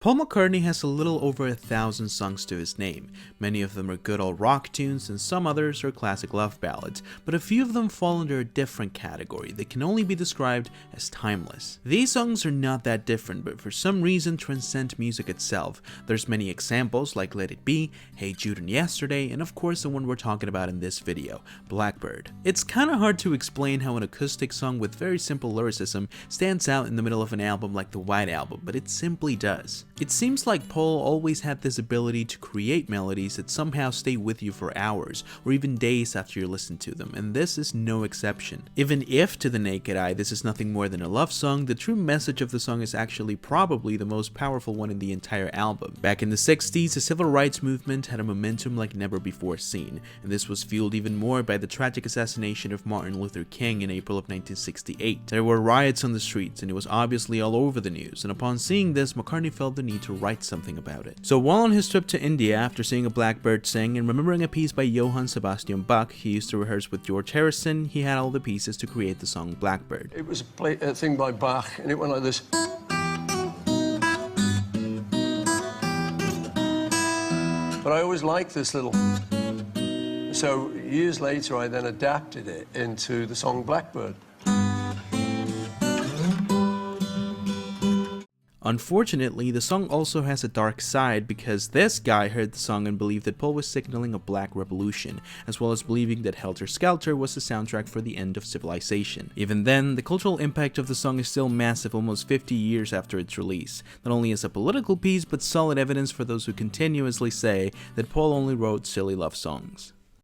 Paul McCartney has a little over 1,000 songs to his name. Many of them are good old rock tunes and some others are classic love ballads, but a few of them fall under a different category that can only be described as timeless. These songs are not that different, but for some reason transcend music itself. There's many examples like Let It Be, Hey Jude and Yesterday, and of course the one we're talking about in this video, Blackbird. It's kinda hard to explain how an acoustic song with very simple lyricism stands out in the middle of an album like the White Album, but it simply does. It seems like Paul always had this ability to create melodies that somehow stay with you for hours or even days after you listen to them, and this is no exception. Even if to the naked eye this is nothing more than a love song, the true message of the song is actually probably the most powerful one in the entire album. Back in the 60s, the civil rights movement had a momentum like never before seen, and this was fueled even more by the tragic assassination of Martin Luther King in April of 1968. There were riots on the streets and it was obviously all over the news, and upon seeing this, McCartney felt the need to write something about it. So while on his trip to India after seeing a Blackbird sing and remembering a piece by Johann Sebastian Bach he used to rehearse with George Harrison, he had all the pieces to create the song Blackbird. It was a thing by Bach and it went like this. But I always liked this little. So years later I then adapted it into the song Blackbird. Unfortunately, the song also has a dark side because this guy heard the song and believed that Paul was signaling a black revolution, as well as believing that Helter Skelter was the soundtrack for the end of civilization. Even then, the cultural impact of the song is still massive almost 50 years after its release, not only as a political piece but solid evidence for those who continuously say that Paul only wrote silly love songs.